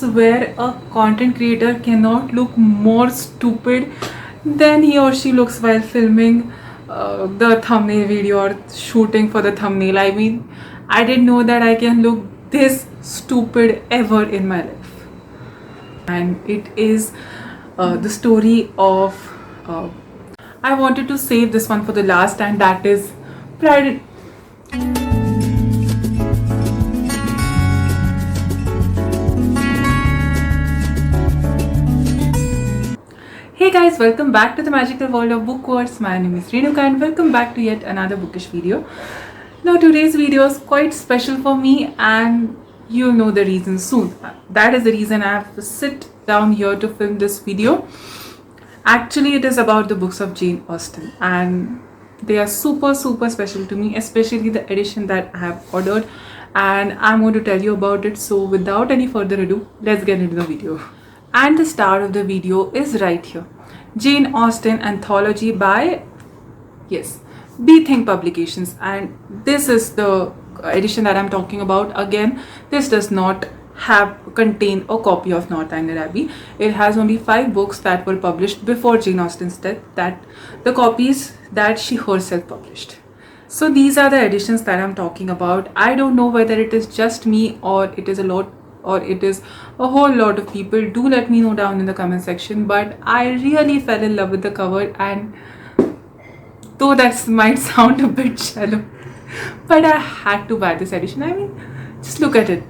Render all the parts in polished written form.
swear a content creator cannot look more stupid than he or she looks while filming the thumbnail video or shooting for the thumbnail. I mean, I didn't know that I can look this stupid ever in my life. And it is the story of. I wanted to save this one for the last, and that is Pride. Hey guys, welcome back to the magical world of book words. My name is Renuka and welcome back to yet another bookish video. Now today's video is quite special for me and you'll know the reason soon. That is the reason I have to sit down here to film this video. Actually, it is about the books of Jane Austen and they are super special to me, especially the edition that I have ordered, and I'm going to tell you about it. So without any further ado, let's get into the video. And the star of the video is right here, Jane Austen Anthology by Be Think Publications, and this is the edition that I'm talking about. Again, this does not contain a copy of Northanger Abbey. It has only 5 books that were published before Jane Austen's death, that the copies that she herself published. So these are the editions that I'm talking about. I don't know whether it is just me or it is a whole lot of people. Do let me know down in the comment section, but I really fell in love with the cover, and though that might sound a bit shallow, but I had to buy this edition. I mean, just look at it.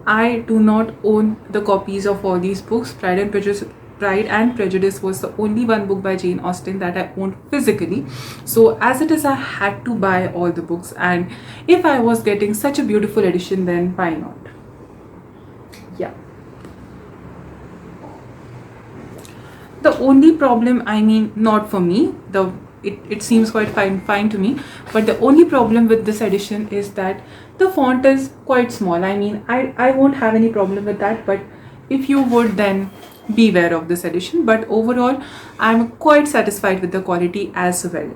I do not own the copies of all these books. Pride and Prejudice was the only one book by Jane Austen that I owned physically. So as it is, I had to buy all the books, and if I was getting such a beautiful edition, then why not? Yeah. The only problem, I mean, not for me, it seems quite fine to me, but the only problem with this edition is that the font is quite small. I mean, I won't have any problem with that, but if you would, then beware of this edition. But overall, I'm quite satisfied with the quality as well.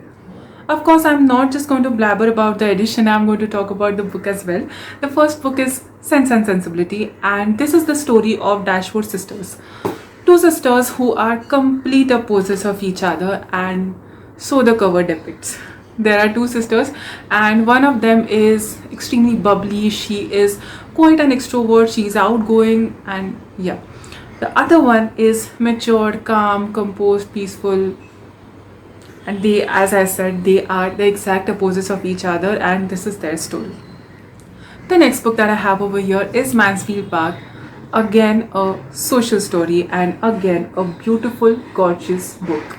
Of course, I'm not just going to blabber about the edition, I'm going to talk about the book as well. The first book is Sense and Sensibility, and this is the story of Dashwood sisters. 2 sisters who are complete opposites of each other, and so the cover depicts. There are 2 sisters, and one of them is extremely bubbly. She is quite an extrovert, she's outgoing, and yeah. The other one is mature, calm, composed, peaceful, and they, as I said, they are the exact opposites of each other, and this is their story. The next book that I have over here is Mansfield Park. Again, a social story, and again, a beautiful, gorgeous book.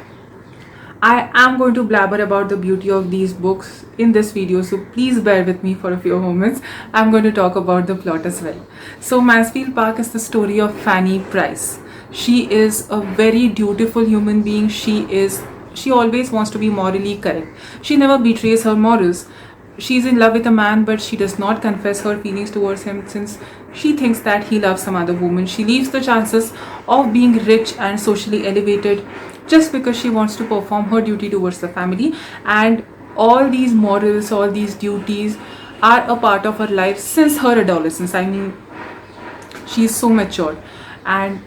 I am going to blabber about the beauty of these books in this video, so please bear with me for a few moments. I'm going to talk about the plot as well. So Mansfield Park is the story of Fanny Price. She is a very dutiful human being. She always wants to be morally correct. She never betrays her morals. She's in love with a man, but she does not confess her feelings towards him since she thinks that he loves some other woman. She leaves the chances of being rich and socially elevated just because she wants to perform her duty towards the family, and all these morals, all these duties are a part of her life since her adolescence. I mean, she is so mature, and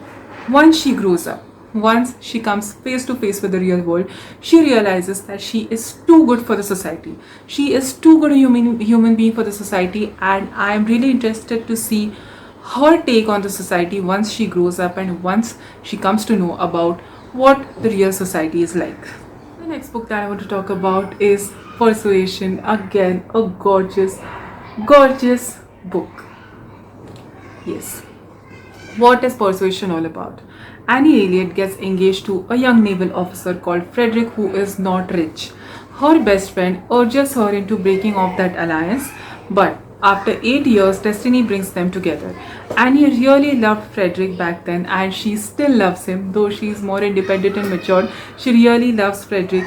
once she grows up, once she comes face to face with the real world, she realizes that she is too good for the society. She is too good a human being for the society, and I am really interested to see her take on the society once she grows up and once she comes to know about what the real society is like. The next book that I want to talk about is Persuasion. Again, a gorgeous book. Yes. What is Persuasion all about? Annie Elliot gets engaged to a young naval officer called Frederick who is not rich. Her best friend urges her into breaking off that alliance, but after 8 years, destiny brings them together. Annie really loved Frederick back then, and she still loves him, though she is more independent and mature. She really loves Frederick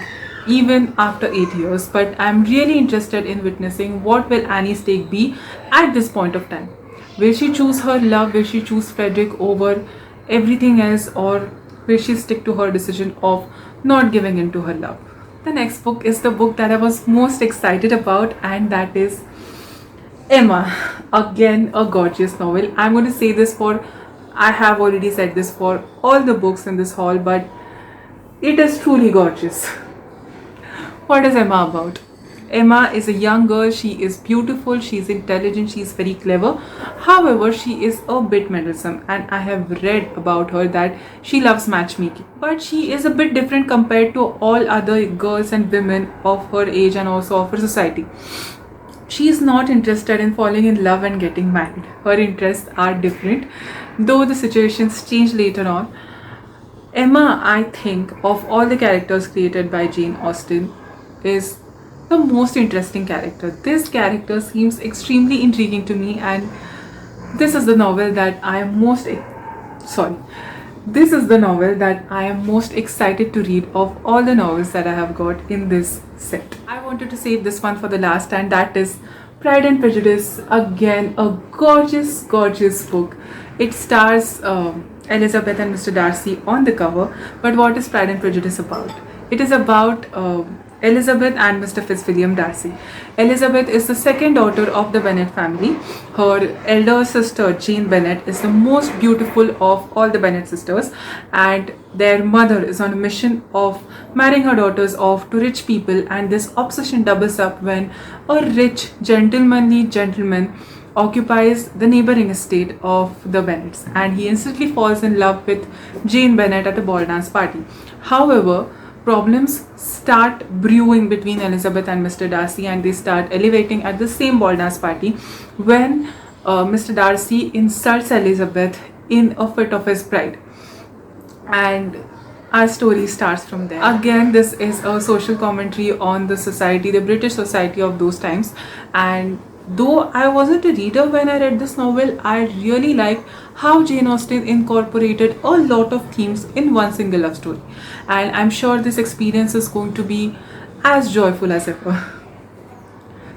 even after 8 years, but I'm really interested in witnessing what will Annie's take be at this point of time. Will she choose her love? Will she choose Frederick over everything else, or will she stick to her decision of not giving in to her love? The next book is the book that I was most excited about, and that is Emma. Again, a gorgeous novel. I'm going to say this for I have already said this for all the books in this haul, but it is truly gorgeous. What is Emma about? Emma is a young girl. She is beautiful, she is intelligent, she is very clever. However, she is a bit meddlesome, and I have read about her that she loves matchmaking. But she is a bit different compared to all other girls and women of her age and also of her society. She is not interested in falling in love and getting married. Her interests are different, though the situations change later on. Emma, I think, of all the characters created by Jane Austen, is the most interesting character. This character seems extremely intriguing to me, and this is the novel that I am most sorry. This is the novel that I am most excited to read of all the novels that I have got in this set. I wanted to save this one for the last, and that is Pride and Prejudice. Again, a gorgeous, gorgeous book. It stars Elizabeth and Mr. Darcy on the cover. But what is Pride and Prejudice about? It is about Elizabeth and Mr. Fitzwilliam Darcy. Elizabeth is the second daughter of the Bennet family. Her elder sister, Jane Bennet, is the most beautiful of all the Bennet sisters, and their mother is on a mission of marrying her daughters off to rich people, and this obsession doubles up when a rich, gentlemanly gentleman occupies the neighboring estate of the Bennets, and he instantly falls in love with Jane Bennet at a ball dance party. However, problems start brewing between Elizabeth and Mr. Darcy, and they start elevating at the same ball dance party when Mr. Darcy insults Elizabeth in a fit of his pride. And our story starts from there. Again, this is a social commentary on the society, the British society of those times. And though I wasn't a reader when I read this novel, I really liked how Jane Austen incorporated a lot of themes in one single love story. And I'm sure this experience is going to be as joyful as ever.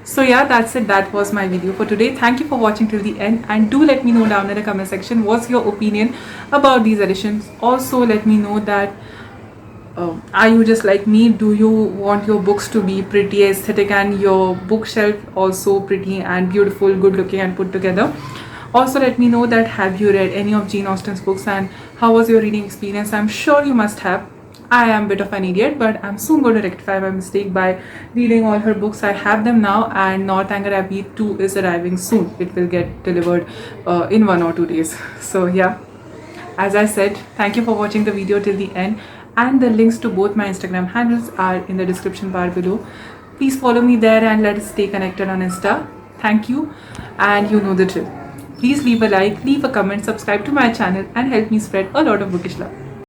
So yeah, that's it. That was my video for today. Thank you for watching till the end, and do let me know down in the comment section what's your opinion about these editions. Also, let me know that are you just like me? Do you want your books to be pretty aesthetic and your bookshelf also pretty and beautiful, good looking and put together? Also, let me know that have you read any of Jane Austen's books and how was your reading experience? I'm sure you must have. I am a bit of an idiot, but I'm soon going to rectify my mistake by reading all her books. I have them now, and Northanger Abbey 2 is arriving soon. It will get delivered in 1 or 2 days. So yeah, as I said, thank you for watching the video till the end, and the links to both my Instagram handles are in the description bar below. Please follow me there and let us stay connected on Insta. Thank you, and you know the drill. Please leave a like, leave a comment, subscribe to my channel, and help me spread a lot of bookish love.